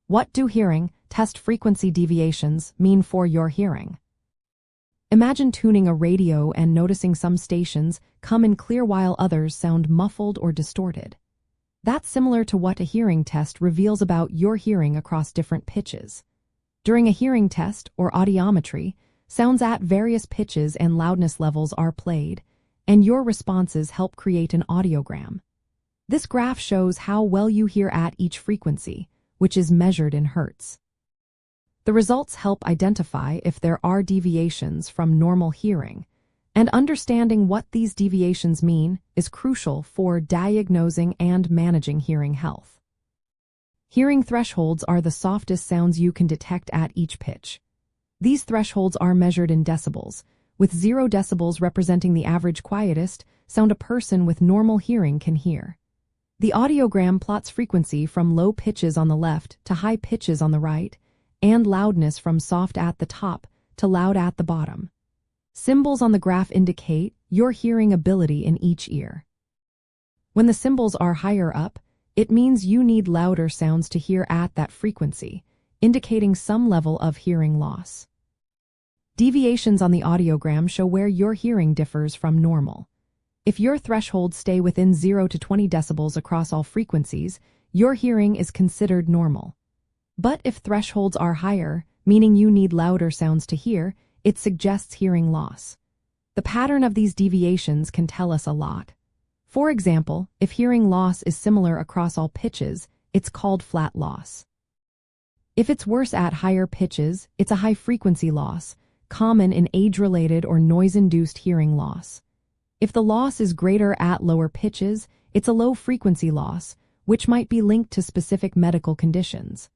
What do hearing test frequency deviations mean for your hearing? Imagine tuning a radio and noticing some stations come in clear while others sound muffled or distorted. That's similar to what a hearing test reveals about your hearing across different pitches. During a hearing test or audiometry, sounds at various pitches and loudness levels are played, and your responses help create an audiogram. This graph shows how well you hear at each frequency, which is measured in hertz. The results help identify if there are deviations from normal hearing, and understanding what these deviations mean is crucial for diagnosing and managing hearing health. Hearing thresholds are the softest sounds you can detect at each pitch. These thresholds are measured in decibels, with 0 decibels representing the average quietest sound a person with normal hearing can hear. The audiogram plots frequency from low pitches on the left to high pitches on the right, and loudness from soft at the top to loud at the bottom. Symbols on the graph indicate your hearing ability in each ear. When the symbols are higher up, it means you need louder sounds to hear at that frequency, indicating some level of hearing loss. Deviations on the audiogram show where your hearing differs from normal. If your thresholds stay within 0 to 20 decibels across all frequencies, your hearing is considered normal. But if thresholds are higher, meaning you need louder sounds to hear, it suggests hearing loss. The pattern of these deviations can tell us a lot. For example, if hearing loss is similar across all pitches, it's called flat loss. If it's worse at higher pitches, it's a high-frequency loss, common in age-related or noise-induced hearing loss. If the loss is greater at lower pitches, it's a low-frequency loss, which might be linked to specific medical conditions.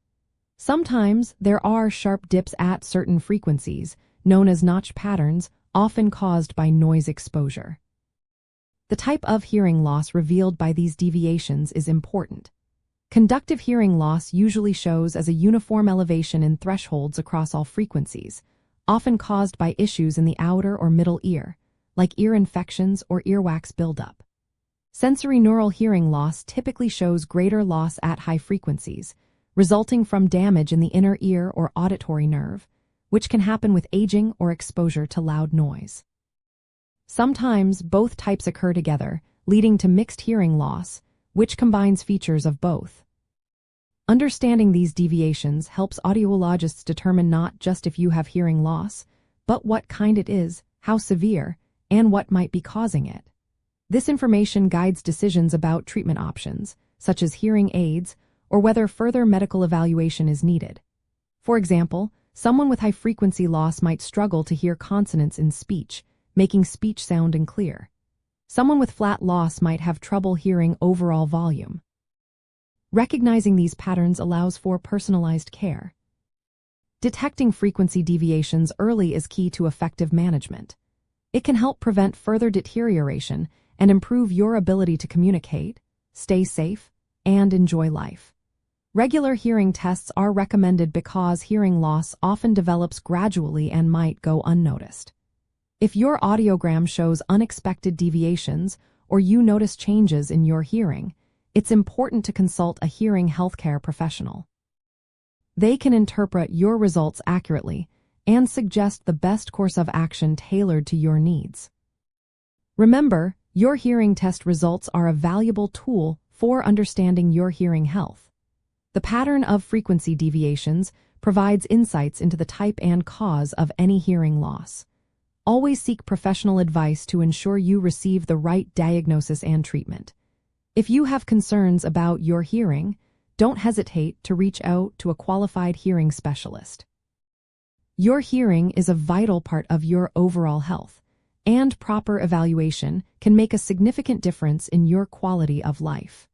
Sometimes there are sharp dips at certain frequencies, known as notch patterns, often caused by noise exposure. The type of hearing loss revealed by these deviations is important. Conductive hearing loss usually shows as a uniform elevation in thresholds across all frequencies, often caused by issues in the outer or middle ear, like ear infections or earwax buildup. Sensorineural hearing loss typically shows greater loss at high frequencies, resulting from damage in the inner ear or auditory nerve, which can happen with aging or exposure to loud noise. Sometimes both types occur together, leading to mixed hearing loss, which combines features of both. Understanding these deviations helps audiologists determine not just if you have hearing loss, but what kind it is, how severe, and what might be causing it. This information guides decisions about treatment options, such as hearing aids, or whether further medical evaluation is needed. For example, someone with high-frequency loss might struggle to hear consonants in speech, making speech sound unclear. Someone with flat loss might have trouble hearing overall volume. Recognizing these patterns allows for personalized care. Detecting frequency deviations early is key to effective management. It can help prevent further deterioration and improve your ability to communicate, stay safe, and enjoy life. Regular hearing tests are recommended because hearing loss often develops gradually and might go unnoticed. If your audiogram shows unexpected deviations or you notice changes in your hearing, it's important to consult a hearing healthcare professional. They can interpret your results accurately and suggest the best course of action tailored to your needs. Remember, your hearing test results are a valuable tool for understanding your hearing health. The pattern of frequency deviations provides insights into the type and cause of any hearing loss. Always seek professional advice to ensure you receive the right diagnosis and treatment. If you have concerns about your hearing, don't hesitate to reach out to a qualified hearing specialist. Your hearing is a vital part of your overall health, and proper evaluation can make a significant difference in your quality of life.